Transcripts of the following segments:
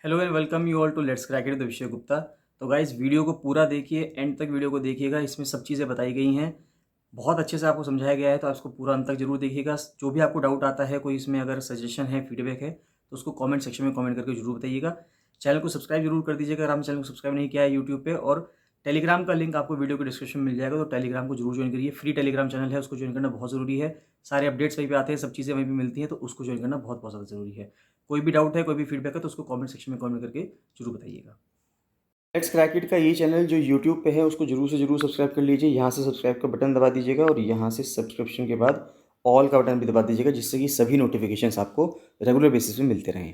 Hello and welcome you all to let's crack it the Vishay Gupta. तो guys video को पूरा देखिए, एंड तक वीडियो को देखिएगा। इसमें सब चीज़ें बताई गई हैं, बहुत अच्छे से आपको समझाया गया है, तो आप इसको पूरा अंत तक जरूर देखिएगा। जो भी आपको डाउट आता है, कोई इसमें अगर सजेशन है, फीडबैक है, तो उसको कमेंट सेक्शन में कमेंट करके जरूर बताइएगा। चैनल को सब्सक्राइब जरूर कर दीजिएगा अगर आपने चैनल को सब्सक्राइब नहीं किया है यूट्यूब पे। और टेलीग्राम का लिंक आपको वीडियो के डिस्क्रिप्शन में मिल जाएगा, तो टेलीग्राम को जरूर ज्वाइन करिए। फ्री टेलीग्राम चैनल है, उसको ज्वाइन करना बहुत ज़रूरी है। सारे अपडेट्स वहीं पे आते हैं, सब चीज़ें वहीं पे मिलती हैं, तो उसको ज्वाइन करना बहुत बहुत ज़्यादा ज़रूरी है। कोई भी डाउट है, कोई भी फीडबैक है, तो उसको कमेंट सेक्शन में कमेंट करके जरूर बताइएगा। लेट्स क्रैक इट का ये चैनल जो यूट्यूब पे है, उसको जरूर से जरूर सब्सक्राइब कर लीजिए। यहाँ से सब्सक्राइब का बटन दबा दीजिएगा और यहाँ से सब्सक्रिप्शन के बाद ऑल का बटन भी दबा दीजिएगा, जिससे कि सभी नोटिफिकेशंस आपको रेगुलर बेसिस पे मिलते रहें।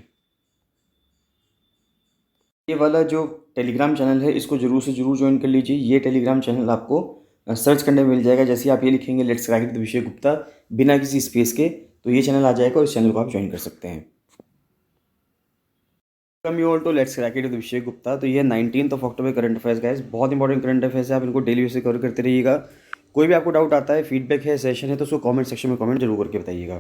ये वाला जो टेलीग्राम चैनल है, इसको जरूर से जरूर ज्वाइन कर लीजिए। ये टेलीग्राम चैनल आपको सर्च करने में मिल जाएगा। जैसे ही आप ये लिखेंगे let's crack it the Vishay Gupta बिना किसी स्पेस के, तो ये चैनल आ जाएगा और इस चैनल को आप ज्वाइन कर सकते हैं। Welcome you all to let's crack it with Vishay Gupta. तो ये 19 अक्टूबर करंट अफेयर्स गाइस, बहुत इंपॉर्टेंट करंट अफेयर्स है, आप इनको डेली बेसिस पे कवर करते रहिएगा। कोई भी आपको डाउट आता है, फीडबैक है, सेशन है, तो उसको कमेंट सेक्शन में कमेंट जरूर करके बताइएगा।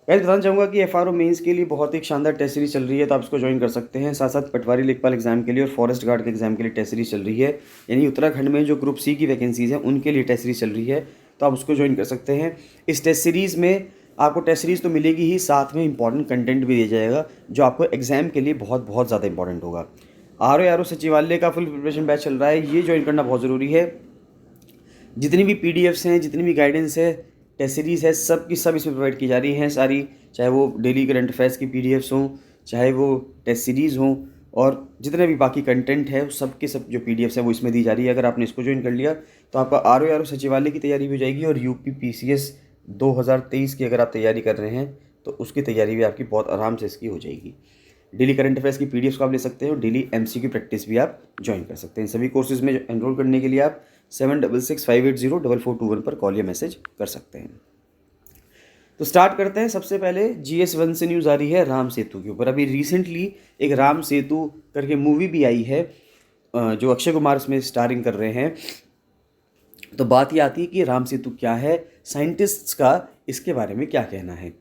गाइस बताना चाहूँगा कि एफआरओ मेंस के लिए बहुत एक शानदार टेस्ट सीरीज चल रही है, तो आप इसको ज्वाइन कर सकते हैं। साथ साथ पटवारी लेखपाल एग्जाम के लिए और फॉरेस्ट गार्ड के एग्जाम के लिए टेस्ट सीरीज चल रही है। यानी उत्तराखंड में जो ग्रुप सी की वैकेंसीज हैं, उनके लिए टेस्ट सीरीज चल रही है, तो आप उसको ज्वाइन कर सकते हैं। इस टेस्ट सीरीज़ में आपको टेस्ट सीरीज़ तो मिलेगी ही, साथ में इंपॉर्टेंट कंटेंट भी दिया जाएगा, जो आपको एग्जाम के लिए बहुत बहुत ज़्यादा इंपॉर्टेंट होगा। आर ओ सचिवालय का फुल प्रिपरेशन बैच चल रहा है, ये ज्वाइन करना बहुत ज़रूरी है। जितनी भी पीडीएफ्स हैं, जितनी भी गाइडेंस है, टेस्ट सीरीज़ है, सब की सब इसमें प्रोवाइड की जा रही हैं सारी, चाहे वो डेली करंट अफेयर्स की पीडीएफ्स हों, चाहे वो टेस्ट सीरीज़ हों, और जितने भी बाकी कंटेंट है, सब के सब जो पीडीएफ्स हैं वो इसमें दी जा रही है। अगर आपने इसको ज्वाइन कर लिया तो आपका आर ओ सचिवालय की तैयारी भी हो जाएगी, और यूपी पीसीएस 2023 की अगर आप तैयारी कर रहे हैं तो उसकी तैयारी भी आपकी बहुत आराम से इसकी हो जाएगी। डेली करंट अफेयर्स की पीडीएफ को आप ले सकते हैं और डेली एमसीक्यू प्रैक्टिस भी आप ज्वाइन कर सकते हैं। सभी कोर्सेज में एनरोल करने के लिए आप 7665804421 पर कॉल या मैसेज कर सकते हैं। तो स्टार्ट करते हैं। सबसे पहले GS1 से न्यूज़ आ रही है राम सेतु के ऊपर। अभी रिसेंटली एक राम सेतु करके मूवी भी आई है, जो अक्षय कुमार इसमें स्टारिंग कर रहे हैं। तो बात ये आती है कि राम सेतु क्या है, साइंटिस्ट्स का इसके बारे में क्या कहना है।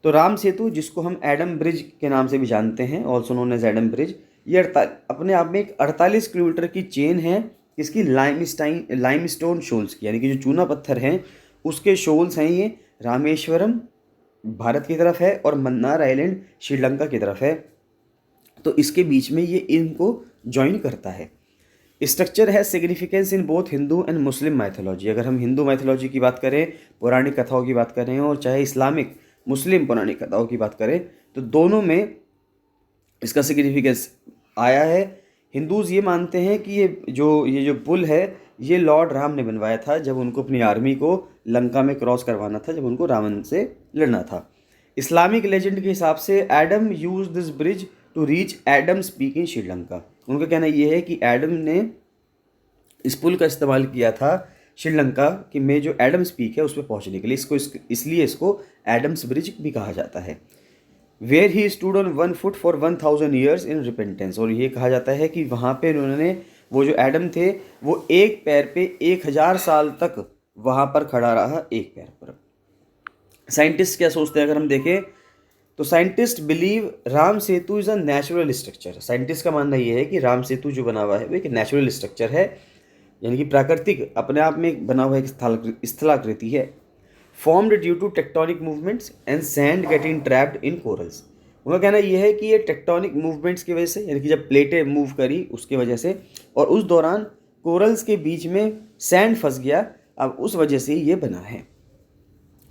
तो राम सेतु, जिसको हम एडम ब्रिज के नाम से भी जानते हैं, also known as Adam bridge, ये अपने आप में एक 48 किलोमीटर की चेन है। इसकी लाइमस्टोन शोल्स की, यानी कि जो चूना पत्थर हैं उसके शोल्स हैं ये। रामेश्वरम भारत की तरफ है और मन्नार आइलैंड श्रीलंका की तरफ है, तो इसके बीच में ये इनको ज्वाइन करता है। स्ट्रक्चर है significance in both Hindu and Muslim mythology. अगर हम हिंदू माइथोलॉजी की बात करें, पौराणिक कथाओं की बात करें, और चाहे इस्लामिक मुस्लिम पौराणिक कथाओं की बात करें, तो दोनों में इसका सिग्निफिकेंस आया है। हिंदूज़ ये मानते हैं कि ये जो पुल है, ये लॉर्ड राम ने बनवाया था जब उनको अपनी आर्मी को लंका में क्रॉस करवाना था, जब उनको रावण से लड़ना था। इस्लामिक लेजेंड के हिसाब से Adam use this bridge to reach Adam's Peak in Sri Lanka. उनका कहना यह है कि एडम ने इस पुल का इस्तेमाल किया था श्रीलंका की में जो एडम स्पीक है उस पर पहुंचने के लिए। इसलिए इसको एडम्स ब्रिज भी कहा जाता है। Where he stood on 1 foot for 1000 years in repentance. और ये कहा जाता है कि वहाँ पे उन्होंने, वो जो एडम थे, वो एक पैर पे 1000 साल तक वहाँ पर खड़ा रहा, एक पैर पर। साइंटिस्ट क्या सोचते हैं अगर हम देखें, तो scientist believe Ram Setu is a natural structure. Scientist का मानना यह है कि राम सेतु जो बना हुआ है वो एक नेचुरल स्ट्रक्चर है, यानी कि प्राकृतिक अपने आप में बना हुआ एक स्थलाकृति है। Formed due to tectonic movements and sand getting trapped in corals. उनका कहना यह है कि ये टेक्टोनिक मूवमेंट्स की वजह से, यानी कि जब प्लेटें मूव करी उसकी वजह से, और उस दौरान कोरल्स के बीच में सैंड फंस गया, अब उस वजह से ये बना है।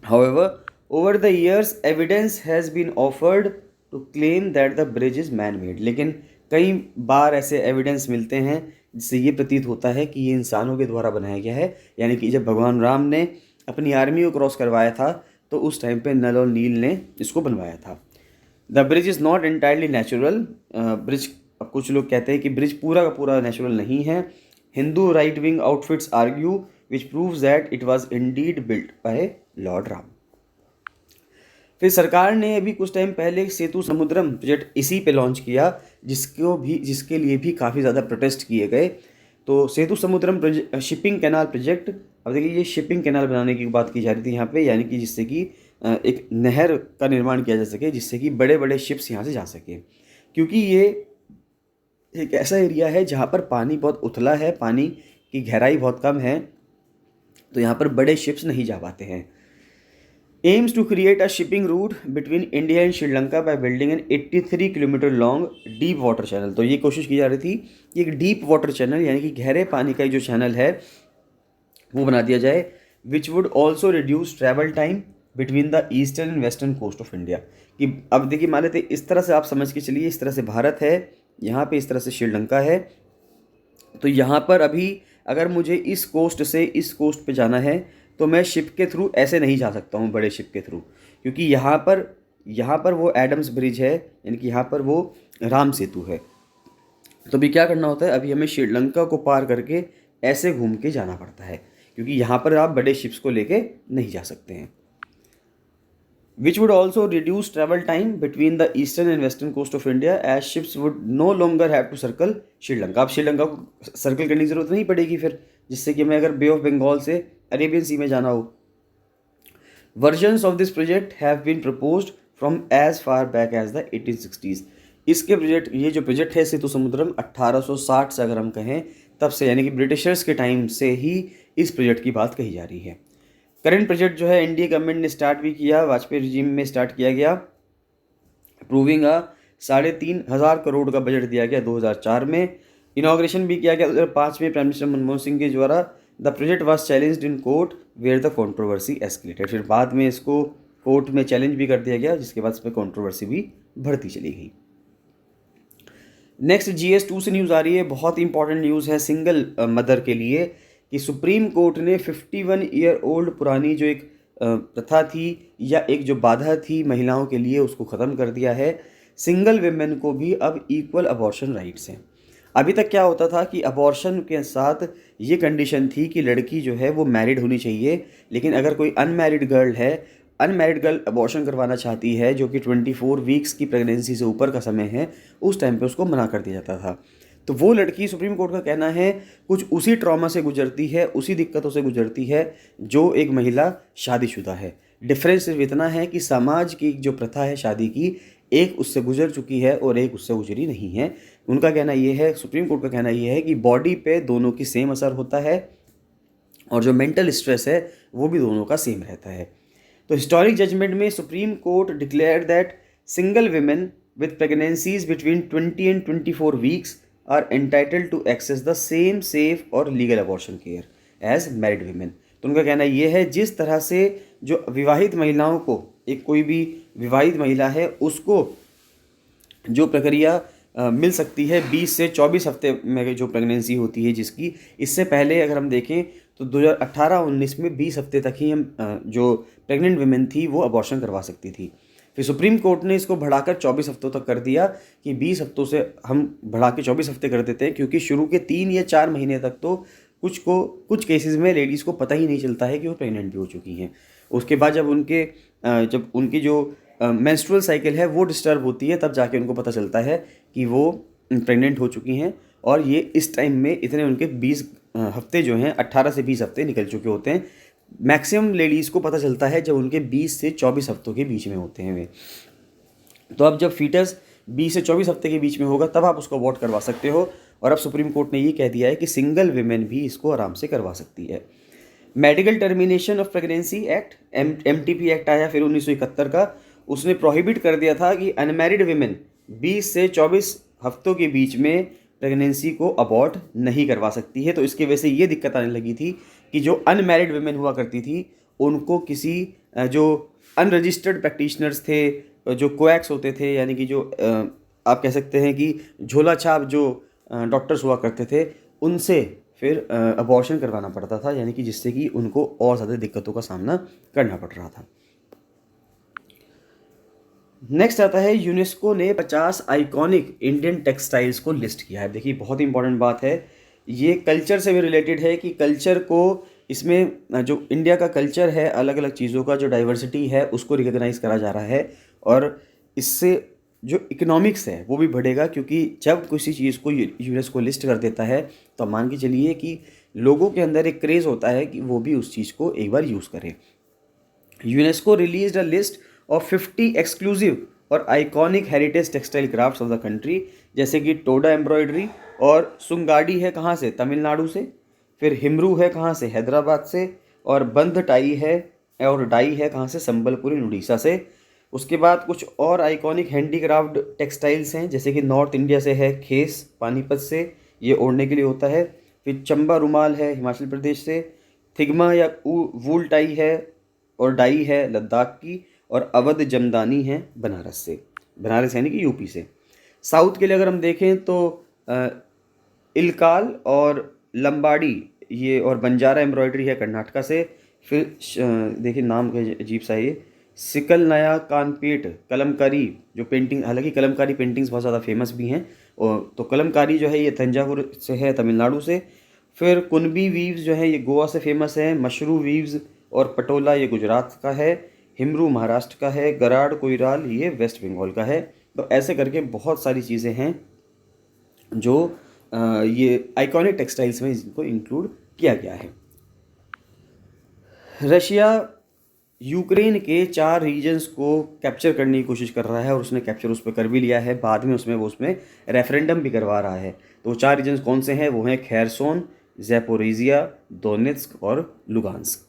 However, over the years, evidence has been offered to claim that the bridge is man-made। लेकिन कई बार ऐसे एविडेंस मिलते हैं जिससे ये प्रतीत होता है कि ये इंसानों के द्वारा बनाया गया है। यानी कि जब भगवान राम ने अपनी आर्मी को क्रॉस करवाया था, तो उस टाइम पे नल और नील ने इसको बनवाया था। The bridge is not entirely natural. Bridge, कुछ लोग कहते हैं कि ब्रिज पूरा का पूरा नेचुरल नहीं है। Hindu right wing outfits argue which proves that it was Indeed built by Lord Ram. फिर सरकार ने अभी कुछ टाइम पहले सेतु समुद्रम प्रोजेक्ट इसी पे लॉन्च किया, जिसके लिए भी काफ़ी ज़्यादा प्रोटेस्ट किए गए। तो सेतु समुद्रम शिपिंग कैनाल प्रोजेक्ट, अब देखिए ये शिपिंग कैनाल बनाने की बात की जा रही थी यहाँ पे, यानी कि जिससे कि एक नहर का निर्माण किया जा सके, जिससे कि बड़े बड़े शिप्स यहाँ से जा सके। क्योंकि ये एक ऐसा एरिया है जहाँ पर पानी बहुत उथला है, पानी की गहराई बहुत कम है, तो यहाँ पर बड़े शिप्स नहीं जा पाते हैं। Aims to create a shipping route between India and Sri Lanka by building an 83 kilometre long deep water channel. तो ये कोशिश की जा रही थी कि एक डीप वाटर चैनल यानी कि गहरे पानी का जो चैनल है वो बना दिया जाए, which would also reduce travel time between the eastern and western coast of India. कि अब देखिए, मान लेते इस तरह से आप समझ के चलिए, इस तरह से भारत है, यहाँ पे इस तरह से श्रीलंका है, तो यहाँ पर अभी अगर मुझे इस कोस्ट से इस कोस्ट पे जाना है तो मैं शिप के थ्रू ऐसे नहीं जा सकता हूँ, बड़े शिप के थ्रू, क्योंकि यहाँ पर वो एडम्स ब्रिज है, यानी कि यहाँ पर वो राम सेतु है। तो अभी क्या करना होता है, अभी हमें श्रीलंका को पार करके ऐसे घूम के जाना पड़ता है, क्योंकि यहाँ पर आप बड़े शिप्स को लेके नहीं जा सकते हैं। Which would also reduce travel time between the eastern and western coast of India as ships would no longer have to circle Sri Lanka. अब श्रीलंका को सर्कल करने की जरूरत नहीं पड़ेगी फिर, जिससे कि हमें अगर बे ऑफ बंगाल से अरेबियन सी में जाना हो। Versions of this project have been proposed from as far back as the 1860s। इसके प्रोजेक्ट, ये जो प्रोजेक्ट है सेतु समुद्रम, 1860 से अगर हम कहें तब से, यानी कि ब्रिटिशर्स के टाइम से ही इस प्रोजेक्ट की बात कही जा रही है। करंट प्रोजेक्ट जो है इंडिया गवर्नमेंट ने स्टार्ट भी किया, वाजपेयी रिजीम में स्टार्ट किया गया, अप्रूविंग 3,500 करोड़ का बजट दिया गया 2004 में। इनाग्रेशन भी किया गया 2005 में प्राइम मिनिस्टर मनमोहन सिंह के द्वारा। The project was challenged in court where the controversy escalated. फिर बाद में इसको कोर्ट में चैलेंज भी कर दिया गया, जिसके बाद इस पर कंट्रोवर्सी भी बढ़ती चली गई। नेक्स्ट GS2 से न्यूज़ आ रही है, बहुत इंपॉर्टेंट न्यूज़ है सिंगल मदर के लिए, कि सुप्रीम कोर्ट ने 51 ईयर ओल्ड पुरानी जो एक प्रथा थी या एक जो बाधा थी महिलाओं के लिए, उसको ख़त्म कर दिया है। सिंगल वेमेन को भी अब इक्वल अबॉर्शन राइट्स हैं। अभी तक क्या होता था कि अबॉर्शन के साथ ये कंडीशन थी कि लड़की जो है वो मैरिड होनी चाहिए, लेकिन अगर कोई अनमैरिड गर्ल अबॉर्शन करवाना चाहती है, जो कि 24 वीक्स की प्रेगनेंसी से ऊपर का समय है, उस टाइम पे उसको मना कर दिया जाता था। तो वो लड़की, सुप्रीम कोर्ट का कहना है, कुछ उसी ट्रॉमा से गुजरती है, उसी दिक्कतों से गुजरती है जो एक महिला शादीशुदा है। डिफरेंस सिर्फ इतना है कि समाज की जो प्रथा है शादी की, एक उससे गुजर चुकी है और एक उससे गुजरी नहीं है। उनका कहना ये है, सुप्रीम कोर्ट का कहना ये है कि बॉडी पे दोनों की सेम असर होता है और जो मेंटल स्ट्रेस है वो भी दोनों का सेम रहता है। तो हिस्टोरिक जजमेंट में Supreme Court declare that single women with pregnancies between 20 and 24 weeks are entitled to access the same safe और legal abortion care as married women. तो उनका कहना यह है, जिस तरह से जो विवाहित महिलाओं को, एक कोई भी विवाहित महिला है उसको जो प्रक्रिया मिल सकती है 20 से 24 हफ्ते में जो प्रेगनेंसी होती है जिसकी, इससे पहले अगर हम देखें तो 2018-19 में 20 हफ्ते तक ही हम जो प्रेग्नेंट वुमेन थी वो अबॉर्शन करवा सकती थी। फिर सुप्रीम कोर्ट ने इसको बढ़ाकर 24 हफ्तों तक कर दिया कि 20 हफ्तों से हम बढ़ा के 24 हफ्ते कर देते हैं, क्योंकि शुरू के 3 या 4 महीने तक तो कुछ केसेस में लेडीज़ को पता ही नहीं चलता है कि वो प्रेग्नेंट भी हो चुकी हैं। उसके बाद जब उनकी जो मेंस्ट्रुअल साइकिल है वो डिस्टर्ब होती है, तब जाके उनको पता चलता है कि वो प्रेग्नेंट हो चुकी हैं। और ये इस टाइम में इतने उनके 20 हफ्ते जो हैं, 18 से 20 हफ्ते निकल चुके होते हैं। मैक्सिमम लेडीज़ को पता चलता है जब उनके 20 से 24 हफ्तों के बीच में होते हैं वे। तो अब जब फीटस 20 से 24 हफ्ते के बीच में होगा तब आप उसको अबॉर्ट करवा सकते हो। और अब सुप्रीम कोर्ट ने ये कह दिया है कि सिंगल विमेन भी इसको आराम से करवा सकती है। Medical termination of pregnancy act, MTP act आया फिर 1971 का, उसने प्रोहिबिट कर दिया था कि अनमैरिड विमेन 20 से 24 हफ्तों के बीच में प्रेगनेंसी को अबॉर्ट नहीं करवा सकती है। तो इसकी वजह से ये दिक्कत आने लगी थी कि जो अनमैरिड विमेन हुआ करती थी उनको किसी जो अनरजिस्टर्ड प्रैक्टिशनर्स थे, जो कोएक्स होते थे, यानी कि जो आप कह सकते हैं कि झोला छाप जो डॉक्टर्स हुआ करते थे, उनसे फिर अबॉर्शन करवाना पड़ता था, यानी कि जिससे कि उनको और ज़्यादा दिक्कतों का सामना करना पड़ रहा था। नेक्स्ट आता है, यूनेस्को ने 50 आइकॉनिक इंडियन टेक्सटाइल्स को लिस्ट किया है। देखिए बहुत इंपॉर्टेंट बात है, ये कल्चर से भी रिलेटेड है कि कल्चर को, इसमें जो इंडिया का कल्चर है, अलग अलग चीज़ों का जो डाइवर्सिटी है उसको रिकॉग्नाइज करा जा रहा है। और इससे जो इकोनॉमिक्स है वो भी बढ़ेगा, क्योंकि जब किसी चीज़ को यूनेस्को लिस्ट कर देता है तो मान के चलिए कि लोगों के अंदर एक क्रेज़ होता है कि वो भी उस चीज़ को एक बार यूज़ करें। UNESCO released a list of 50 exclusive और iconic heritage textile crafts of the country जैसे कि टोडा एम्ब्रॉयडरी, और सुंगाड़ी है कहाँ से, तमिलनाडु से। फिर हिमरू है कहाँ से, हैदराबाद से। और बंध टाई है और डाई है कहाँ से, संबलपुरी उड़ीसा से। उसके बाद कुछ और आइकॉनिक हैंडीक्राफ्ट टेक्सटाइल्स हैं, जैसे कि नॉर्थ इंडिया से है खेस, पानीपत से, ये ओढ़ने के लिए होता है। फिर चंबा रुमाल है हिमाचल प्रदेश से। थिग्मा या वूल टाई है और डाई है लद्दाख की। और अवध जमदानी है बनारस से, बनारस यानी कि यूपी से। साउथ के लिए अगर हम देखें तो इलकाल और लंबाड़ी ये और बंजारा एम्ब्रॉयडरी है कर्नाटका से। फिर देखिए नाम का अजीब सा है ये, सिकल नया कानपेट कलमकारी जो पेंटिंग, हालांकि कलमकारी पेंटिंग्स बहुत ज़्यादा फेमस भी हैं। और तो कलमकारी जो है ये तंजावुर से है, तमिलनाडु से। फिर कुनबी वीव्स जो है ये गोवा से फेमस है। मशरू वीव्स और पटोला ये गुजरात का है। हिमरू महाराष्ट्र का है। गराड़ कोइराल ये वेस्ट बंगाल का है। तो ऐसे करके बहुत सारी चीज़ें हैं जो ये आइकॉनिक टेक्सटाइल्स में इनको इंक्लूड किया गया है। रशिया यूक्रेन के 4 रीजन्स को कैप्चर करने की कोशिश कर रहा है और उसने कैप्चर उस पर कर भी लिया है। बाद में उसमें रेफरेंडम भी करवा रहा है। तो 4 रीजन्स कौन से हैं, वो हैं खेरसोन, ज़ैपोरिजिया, दोनेत्स्क और लुगांस्क।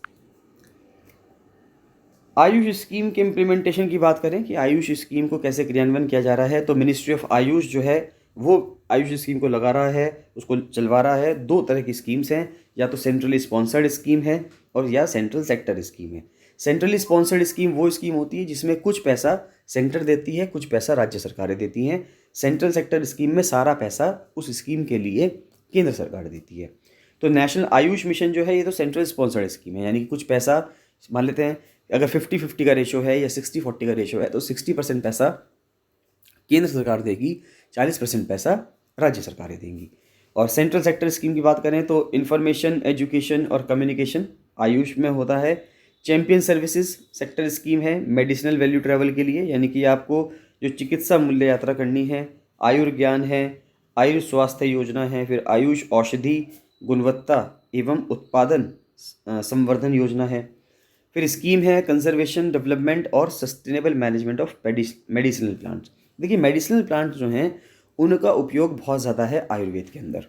आयुष स्कीम के इम्प्लीमेंटेशन की बात करें कि आयुष स्कीम को कैसे क्रियान्वयन किया जा रहा है, तो मिनिस्ट्री ऑफ आयुष जो है वो आयुष स्कीम को लगा रहा है, उसको चलवा रहा है। 2 तरह की स्कीम्स हैं, या तो सेंट्रली स्पॉन्सर्ड स्कीम है और या सेंट्रल सेक्टर स्कीम है। सेंट्रली स्पॉन्सर्ड स्कीम वो स्कीम होती है जिसमें कुछ पैसा सेंटर देती है, कुछ पैसा राज्य सरकारें देती हैं। सेंट्रल सेक्टर स्कीम में सारा पैसा उस स्कीम के लिए केंद्र सरकार देती है। तो नेशनल आयुष मिशन जो है ये तो सेंट्रल स्पॉन्सर्ड स्कीम है, यानी कि कुछ पैसा मान लेते हैं, अगर 50-50 का रेशो है या 60-40 का रेशो है तो 60% पैसा केंद्र सरकार देगी, 40% पैसा राज्य सरकारें देंगी। और सेंट्रल सेक्टर स्कीम की बात करें तो इंफॉर्मेशन, एजुकेशन और कम्युनिकेशन आयुष में होता है। चैंपियन सर्विसेज सेक्टर स्कीम है मेडिसिनल वैल्यू ट्रैवल के लिए, यानी कि आपको जो चिकित्सा मूल्य यात्रा करनी है। आयुर्ज्ञान है, आयुष स्वास्थ्य योजना है, फिर आयुष औषधि गुणवत्ता एवं उत्पादन संवर्धन योजना है। फिर स्कीम है कंजर्वेशन, डेवलपमेंट और sustainable management of medicinal plants. देखिए मेडिसिनल प्लांट्स जो हैं उनका उपयोग बहुत ज़्यादा है आयुर्वेद के अंदर,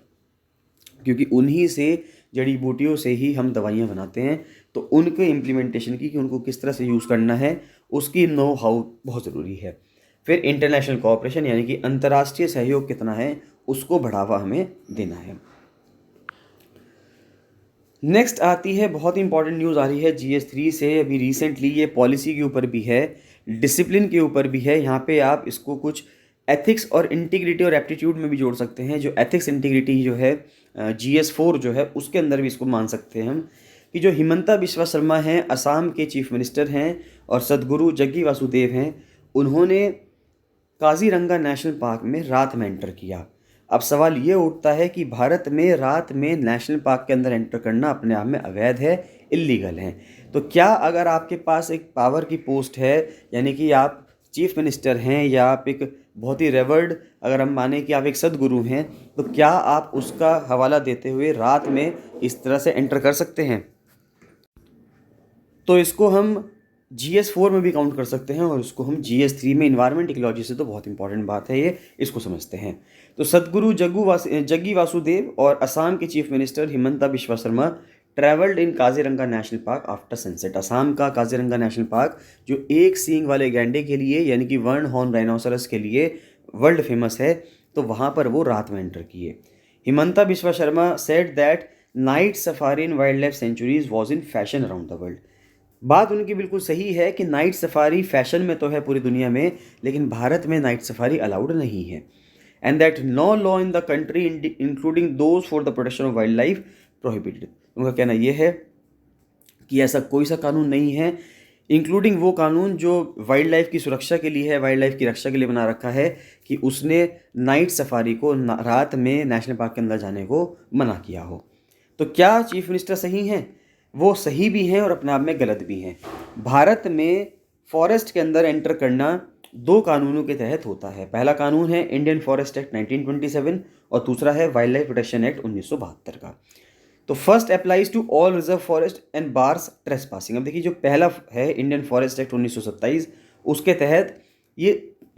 क्योंकि उन्हीं से जड़ी बूटियों से ही हम दवाइयाँ बनाते हैं। तो उनके इम्प्लीमेंटेशन की, कि उनको किस तरह से यूज़ करना है, उसकी नो हाउ बहुत ज़रूरी है। फिर इंटरनेशनल कोऑपरेशन, यानी कि अंतर्राष्ट्रीय सहयोग कितना है उसको बढ़ावा हमें देना है। नेक्स्ट आती है, बहुत ही इंपॉर्टेंट न्यूज़ आ रही है GS3 से अभी रिसेंटली। ये पॉलिसी के ऊपर भी है, डिसिप्लिन के ऊपर भी है। यहाँ पे आप इसको कुछ एथिक्स और इंटीग्रिटी और एप्टीट्यूड में भी जोड़ सकते हैं। जो एथिक्स इंटीग्रिटी जो है GS4 जो है उसके अंदर भी इसको मान सकते हैं हम, कि जो हिमंता बिस्वा शर्मा हैं असम के चीफ मिनिस्टर हैं और सदगुरु जग्गी वासुदेव हैं, उन्होंने काजीरंगा नेशनल पार्क में रात में एंटर किया। अब सवाल ये उठता है कि भारत में रात में नेशनल पार्क के अंदर एंटर करना अपने आप में अवैध है, इल्लीगल है। तो क्या अगर आपके पास एक पावर की पोस्ट है, यानी कि आप चीफ मिनिस्टर हैं या आप एक बहुत ही रेवर्ड, अगर हम माने कि आप एक सदगुरु हैं, तो क्या आप उसका हवाला देते हुए रात में इस तरह से एंटर कर सकते हैं? तो इसको हम GS4 में भी काउंट कर सकते हैं और इसको हम GS3 में, इन्वायरमेंट इकोलॉजी से तो बहुत इंपॉर्टेंट बात है ये, इसको समझते हैं। तो सदगुरु जग्गी वासुदेव और असम के chief minister Himanta Biswa Sharma travelled in Kaziranga national park after sunset. Assam का काजीरंगा नेशनल पार्क जो एक सींग वाले गैंडे के लिए, यानी कि वन हॉर्न राइनोसरस के लिए वर्ल्ड फेमस है, तो वहाँ पर वो रात में एंटर किए। Himanta Biswa Sharma said that night safari in wild life sanctuaries was in fashion around the world. बात उनकी बिल्कुल सही है कि नाइट सफारी फैशन में तो है पूरी दुनिया में, लेकिन भारत में नाइट सफारी अलाउड नहीं है। And that no law in the country including those for the protection of wild life prohibited. उनका कहना यह है कि ऐसा कोई सा कानून नहीं है, इंक्लूडिंग वो कानून जो वाइल्ड लाइफ की सुरक्षा के लिए है, वाइल्ड लाइफ की रक्षा के लिए बना रखा है, कि उसने नाइट सफारी को रात में नेशनल पार्क के अंदर जाने को मना किया हो। तो क्या चीफ मिनिस्टर सही हैं? वो सही भी हैं और अपने आप में गलत भी हैं। भारत में फॉरेस्ट के अंदर एंटर करना 2 कानूनों के तहत होता है। पहला कानून है इंडियन फॉरेस्ट एक्ट 1927 और दूसरा है वाइल्ड लाइफ प्रोटेक्शन एक्ट 1972 का। तो first applies to all reserve forest and bars trespassing. अब देखिए जो पहला है इंडियन फॉरेस्ट एक्ट 1927, उसके तहत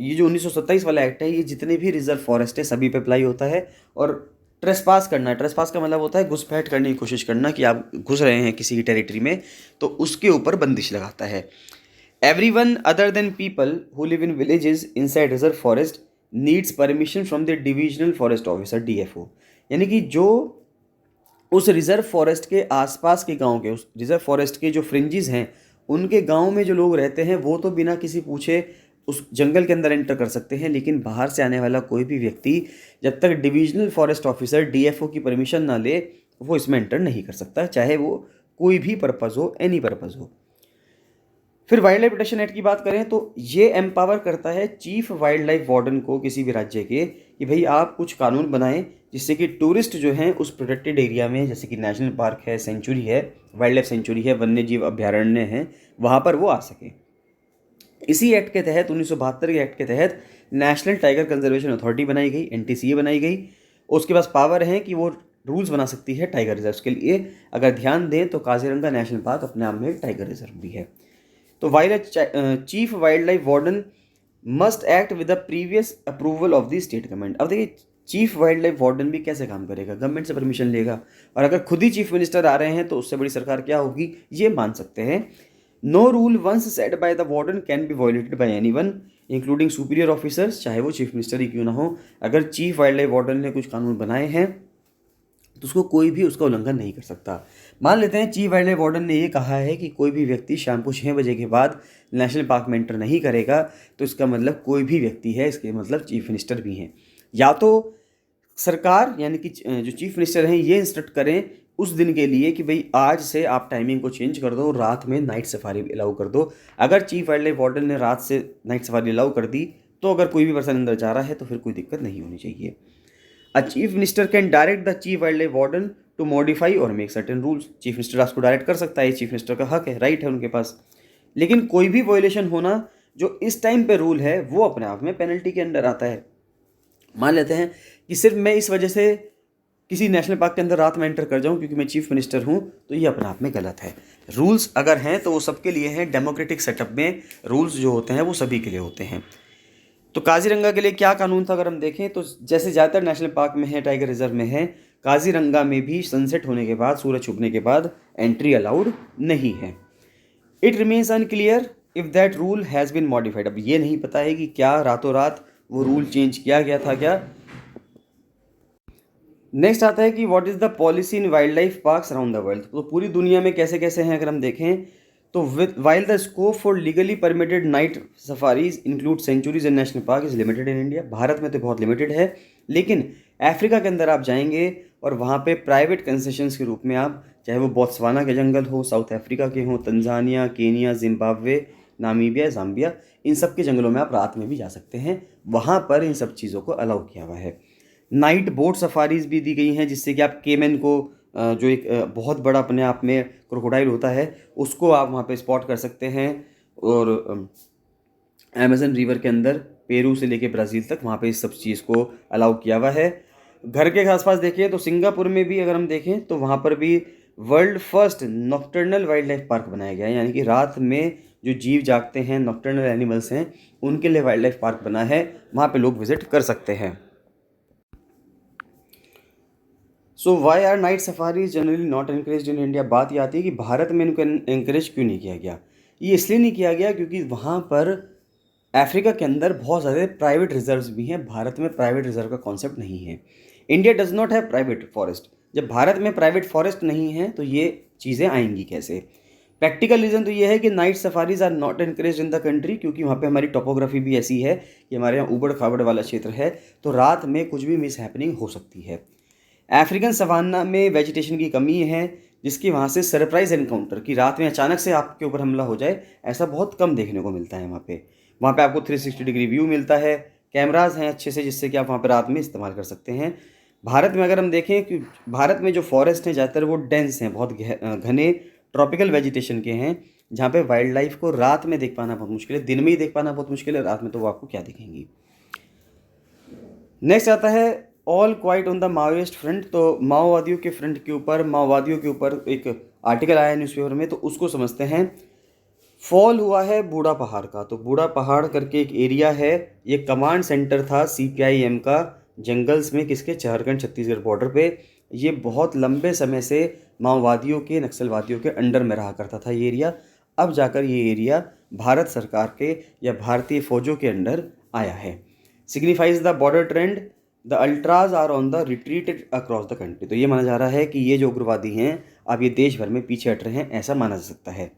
ये जो 1927 वाला एक्ट है, ये जितने भी रिजर्व फॉरेस्ट है सभी पे अप्लाई होता है। और ट्रेसपास करना, ट्रेसपास का मतलब होता है घुसपैठ करने की कोशिश करना, कि आप घुस रहे हैं किसी की टेरिटरी में, तो उसके ऊपर बंदिश लगाता है। Everyone other than people who live in villages inside reserve forest needs permission from the divisional forest officer, DFO. यानी कि जो उस रिजर्व फॉरेस्ट के आसपास के गांव के, उस रिजर्व फॉरेस्ट के जो फ्रिंजेस हैं, उनके गांव में जो लोग रहते हैं वो तो बिना किसी पूछे उस जंगल के अंदर एंटर कर सकते हैं, लेकिन बाहर से आने वाला कोई भी व्यक्ति जब तक डिविजनल फॉरेस्ट ऑफिसर डीएफओ की परमिशन ना ले वो इसमें एंटर नहीं कर सकता, चाहे वो कोई भी पर्पज़ हो, एनी पर्पज़ हो। फिर वाइल्ड लाइफ प्रोटेक्शन एक्ट की बात करें तो ये एम्पावर करता है चीफ वाइल्ड लाइफ वार्डन को किसी भी राज्य के, कि भाई आप कुछ कानून बनाएं जिससे कि टूरिस्ट जो हैं उस प्रोटेक्टेड एरिया में, जैसे कि नेशनल पार्क है, सेंचुरी है, वाइल्ड लाइफ सेंचुरी है, वन्य जीव अभ्यारण्य हैं, वहाँ पर वो आ सकें। इसी एक्ट के तहत 1972 के एक्ट के तहत नेशनल टाइगर कंजर्वेशन अथॉरिटी बनाई गई, एनटीसीए बनाई गई। उसके पास पावर है कि वो रूल्स बना सकती है टाइगर रिजर्व के लिए। अगर ध्यान दें तो काजीरंगा नेशनल पार्क अपने आप में एक टाइगर रिजर्व भी है। तो chief wildlife warden must act with the previous approval of the state government. अब देखिए चीफ वाइल्ड लाइफ वार्डन भी कैसे काम करेगा, गवर्नमेंट से परमिशन लेगा, और अगर खुद ही चीफ मिनिस्टर आ रहे हैं तो उससे बड़ी सरकार क्या होगी, ये मान सकते हैं। No rule once set by the warden can be violated by anyone including superior officers, चाहे वो चीफ मिनिस्टर ही क्यों ना हो। अगर चीफ वाइल्ड लाइफ वार्डन ने कुछ कानून बनाए हैं तो उसको कोई भी उसका उल्लंघन नहीं कर सकता। मान लेते हैं चीफ वाइल्ड लाइफ वार्डन ने ये कहा है कि कोई भी व्यक्ति शाम को 6 बजे के बाद नेशनल पार्क में एंटर नहीं करेगा, तो इसका मतलब कोई भी व्यक्ति है, इसके मतलब चीफ मिनिस्टर भी हैं। या तो सरकार यानी कि जो चीफ मिनिस्टर हैं ये इंस्ट्रक्ट करें उस दिन के लिए कि भाई आज से आप टाइमिंग को चेंज कर दो, रात में नाइट सफारी अलाउ कर दो। अगर चीफ वाइल्ड लाइफ वार्डन ने रात से नाइट सफारी अलाउ कर दी तो अगर कोई भी पर्सन अंदर जा रहा है तो फिर कोई दिक्कत नहीं होनी चाहिए। A chief minister can direct the chief wildlife warden to modify और make certain rules. Chief minister आपको डायरेक्ट कर सकता है, चीफ मिनिस्टर का हक है, राइट है उनके पास। लेकिन कोई भी वायोलेशन होना जो इस टाइम पे रूल है वो अपने आप में पेनल्टी के अंडर आता है। मान लेते हैं कि सिर्फ मैं इस वजह से किसी नेशनल पार्क के अंदर रात में एंटर कर जाऊं क्योंकि मैं चीफ मिनिस्टर हूं, तो ये अपने आप में गलत है। रूल्स अगर हैं तो वो सबके लिए हैं, डेमोक्रेटिक सेटअप में रूल्स जो होते हैं वो सभी के लिए होते हैं। तो काजीरंगा के लिए क्या कानून था अगर हम देखें तो जैसे ज़्यादातर नेशनल पार्क में है, टाइगर रिजर्व में है, काजीरंगा में भी सनसेट होने के बाद, सूरज छुपने के बाद एंट्री अलाउड नहीं है। It remains unclear if that rule has been modified. अब ये नहीं पता है कि क्या रातों रात वो रूल चेंज किया गया था क्या। नेक्स्ट आता है कि what is the policy in wild life parks around the world. तो पूरी दुनिया में कैसे कैसे हैं अगर हम देखें तो while the scope for legally permitted night safaris include sanctuaries and national park is limited in India. Bharat में तो बहुत लिमिटेड है, लेकिन अफ्रीका के अंदर आप जाएंगे और वहाँ पे प्राइवेट कंसेशंस के रूप में आप, चाहे वो बोत्सवाना के जंगल हो, साउथ अफ्रीका के हों, Tanzania, Kenya, Zimbabwe, Namibia, Zambia, इन सब के जंगलों में आप रात में भी जा सकते हैं। वहाँ पर इन सब चीज़ों को अलाउ किया हुआ है। नाइट बोट सफारीज भी दी गई हैं जिससे कि आप केमेन को, जो एक बहुत बड़ा अपने आप में क्रोकोडाइल होता है, उसको आप वहाँ पे स्पॉट कर सकते हैं। और अमेज़न रिवर के अंदर पेरू से लेके ब्राज़ील तक वहाँ पे इस सब चीज़ को अलाउ किया हुआ है। घर के आसपास देखें तो सिंगापुर में भी अगर हम देखें तो वहाँ पर भी world first nocturnal wild life park बनाया गया है, यानी कि रात में जो जीव जागते हैं, नॉक्टर्नल एनिमल्स हैं, उनके लिए वाइल्ड लाइफ पार्क बना है, वहाँ पे लोग विजिट कर सकते हैं। So why are night safari generally not encourage in India. बात ये आती है कि भारत में इनको एनकरेज क्यों नहीं किया गया। ये इसलिए नहीं किया गया क्योंकि वहाँ पर अफ्रीका के अंदर बहुत सारे प्राइवेट रिजर्व्स भी हैं, भारत में प्राइवेट रिजर्व का कॉन्सेप्ट नहीं है। India does not have private forest. जब भारत में प्राइवेट फॉरेस्ट नहीं है तो ये चीज़ें आएंगी कैसे। प्रैक्टिकल रीज़न तो ये है कि night safaris are not encourage in the country, क्योंकि वहाँ पे हमारी टोपोग्राफी भी ऐसी है कि हमारे यहाँ ऊबड़ खाबड़ वाला क्षेत्र है, तो रात में कुछ भी मिस हैपनिंग हो सकती है। अफ्रीकन सवाना में वेजिटेशन की कमी है, जिसकी वहाँ से सरप्राइज एनकाउंटर कि रात में अचानक से आपके ऊपर हमला हो जाए, ऐसा बहुत कम देखने को मिलता है वहाँ पे आपको 360 डिग्री व्यू मिलता है, कैमराज हैं अच्छे से जिससे कि आप वहाँ पे रात में इस्तेमाल कर सकते हैं। भारत में अगर हम देखें कि भारत में जो फॉरेस्ट हैं ज़्यादातर वो डेंस हैं, बहुत घने ट्रॉपिकल वेजिटेशन के हैं, जहाँ पे वाइल्ड लाइफ को रात में देख पाना बहुत मुश्किल है। दिन में ही देख पाना बहुत मुश्किल है, रात में तो वो आपको क्या दिखेंगी। नेक्स्ट आता है all quite on the Maoist front. तो माओवादियों के फ्रंट के ऊपर, माओवादियों के ऊपर एक आर्टिकल आया न्यूज़पेपर में, तो उसको समझते हैं। फॉल हुआ है बूढ़ा पहाड़ का। तो बूढ़ा पहाड़ करके एक एरिया है, ये कमांड सेंटर था CPIM का जंगल्स में, किसके, झारखंड छत्तीसगढ़ बॉर्डर पे। ये बहुत लंबे समय से माओवादियों के, नक्सलवादियों के अंडर में रहा करता था ये एरिया। अब जाकर ये एरिया भारत सरकार के या भारतीय फौजों के अंडर आया है। Signifies the border trend, the ultras are on the retreat across the country. तो ये माना जा रहा है कि ये जो उग्रवादी हैं अब ये देश भर में पीछे हट रहे हैं, ऐसा माना जा सकता है।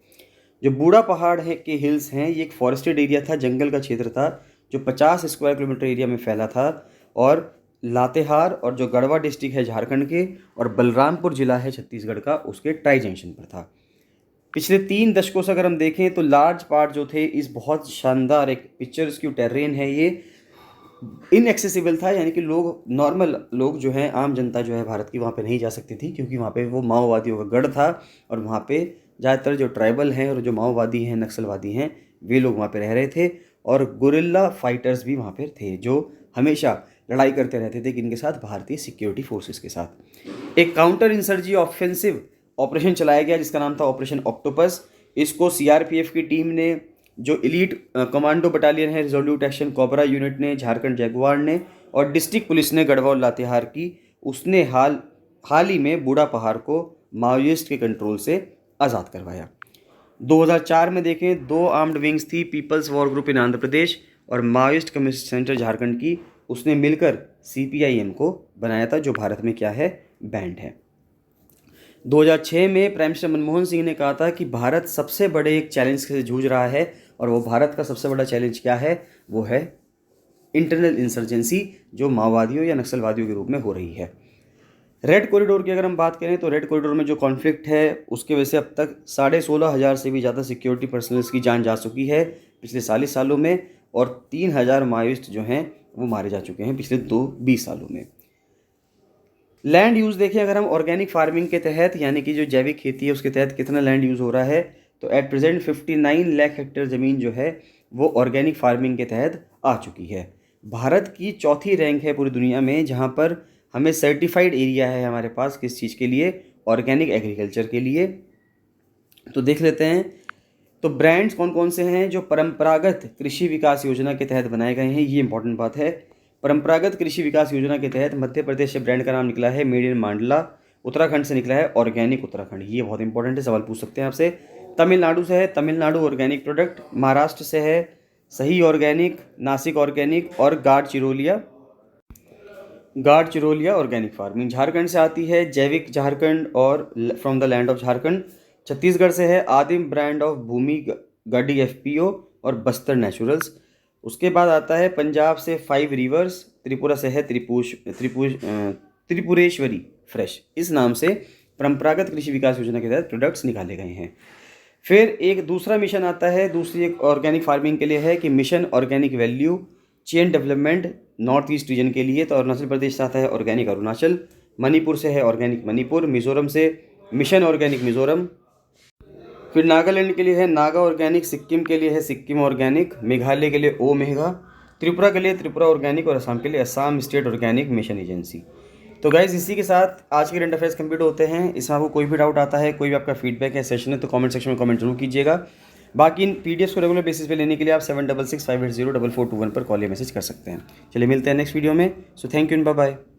जो बूढ़ा पहाड़ है के हिल्स हैं, ये एक फॉरेस्टेड एरिया था, जंगल का क्षेत्र था, जो 50 स्क्वायर किलोमीटर एरिया में फैला था। और लातेहार और जो गढ़वा डिस्ट्रिक्ट है झारखंड के, और बलरामपुर जिला है छत्तीसगढ़ का, उसके टाई जंक्शन पर था। पिछले 3 दशकों से अगर हम देखें तो लार्ज पार्ट जो थे इस बहुत शानदार एक पिक्चर्स टेरेन है, ये इनएक्सेसिबल था, यानी कि लोग, नॉर्मल लोग जो हैं, आम जनता जो है भारत की, वहाँ पे नहीं जा सकती थी, क्योंकि वहाँ पे वो माओवादियों का गढ़ था। और वहाँ पे ज़्यादातर जो ट्राइबल हैं और जो माओवादी हैं, नक्सलवादी हैं, वे लोग वहाँ पे रह रहे थे। और गुरिल्ला फाइटर्स भी वहाँ पे थे, जो हमेशा लड़ाई करते रहते थे किनके साथ, भारतीय सिक्योरिटी फोर्सेस के साथ। एक काउंटर इंसर्जी ऑफेंसिव ऑपरेशन चलाया गया जिसका नाम था ऑपरेशन ऑक्टोपस। इसको CRPF की टीम ने, जो एलीट कमांडो बटालियन है, रिजोल्यूट एक्शन कोबरा यूनिट ने, झारखंड जगुआर ने, और डिस्ट्रिक्ट पुलिस ने गढ़वा और लातेहार की, उसने हाल ही में बूढ़ा पहाड़ को माओइस्ट के कंट्रोल से आज़ाद करवाया। 2004 में देखें, 2 आर्म्ड विंग्स थी, people's war group in Andhra Pradesh और माओइस्ट कम्युनिस्ट सेंटर झारखंड की, उसने मिलकर CPIM को बनाया था, जो भारत में क्या है, बैंड है। 2006 में प्राइम मिनिस्टर मनमोहन सिंह ने कहा था कि भारत सबसे बड़े एक चैलेंज से जूझ रहा है, और वो भारत का सबसे बड़ा चैलेंज क्या है, वो है इंटरनल इंसर्जेंसी, जो माओवादियों या नक्सलवादियों के रूप में हो रही है। रेड कॉरिडोर की अगर हम बात करें तो रेड कॉरिडोर में जो कॉन्फ्लिक्ट है उसके वजह से अब तक 16,500 से भी ज़्यादा सिक्योरिटी पर्सनल्स की जान जा चुकी है पिछले 40 सालों में, और 3,000 माओइस्ट जो हैं वो मारे जा चुके हैं पिछले 20 सालों में। लैंड यूज़ देखें अगर हम ऑर्गेनिक फार्मिंग के तहत, यानी कि जो जैविक खेती है उसके तहत कितना लैंड यूज़ हो रहा है, तो एट प्रेजेंट 59 लाख हेक्टेयर ज़मीन जो है वो ऑर्गेनिक फार्मिंग के तहत आ चुकी है। भारत की 4थी रैंक है पूरी दुनिया में, जहाँ पर हमें सर्टिफाइड एरिया है हमारे पास, किस चीज़ के लिए, ऑर्गेनिक एग्रीकल्चर के लिए। तो देख लेते हैं, तो ब्रांड्स कौन कौन से हैं जो परंपरागत कृषि विकास योजना के तहत बनाए गए हैं, ये इंपॉर्टेंट बात है। परंपरागत कृषि विकास योजना के तहत मध्य प्रदेश से ब्रांड का नाम निकला है मेड इन मांडला, उत्तराखंड से निकला है ऑर्गेनिक उत्तराखंड, ये बहुत इंपॉर्टेंट है, सवाल पूछ सकते हैं आपसे। तमिलनाडु से है तमिलनाडु ऑर्गेनिक प्रोडक्ट, महाराष्ट्र से है सही ऑर्गेनिक, नासिक ऑर्गेनिक, और गाढ़ चिरोलिया ऑर्गेनिक फार्मिंग। झारखंड से आती है जैविक झारखंड और from the land of Jharkhand. Chhattisgarh से है आदिम ब्रांड ऑफ भूमि गढ़ी FPO और बस्तर नेचुरल्स। उसके बाद आता है पंजाब से 5 रिवर्स, त्रिपुरा से है त्रिपुरेश्वरी फ्रेश, इस नाम से परंपरागत कृषि विकास योजना के तहत प्रोडक्ट्स निकाले गए हैं। फिर एक दूसरा मिशन आता है, दूसरी एक ऑर्गेनिक फार्मिंग के लिए है कि mission organic value chain development north east region के लिए। तो अरुणाचल प्रदेश से आता है ऑर्गेनिक अरुणाचल, मणिपुर से है ऑर्गेनिक मणिपुर, मिजोरम से मिशन ऑर्गेनिक मिजोरम, फिर नागालैंड के लिए है नागा ऑर्गेनिक, सिक्किम के लिए है सिक्किम ऑर्गेनिक, मेघालय के लिए ओ मेघा, त्रिपुरा के लिए त्रिपुरा ऑर्गेनिक, और असम के लिए Assam state organic mission agency. तो गाइज इसी के साथ आज के करंट अफेयर्स कंप्लीट होते हैं। इसमें आपको कोई भी डाउट आता है, कोई भी आपका फीडबैक है, सेशन है, तो कमेंट सेक्शन में कमेंट जरूर कीजिएगा। बाकी इन PDFs को रेगुलर बेसिस पे लेने के लिए आप 7665804421 पर कॉल या मैसेज कर सकते हैं। चलिए मिलते हैं नेक्स्ट वीडियो में। So thank you and bye bye.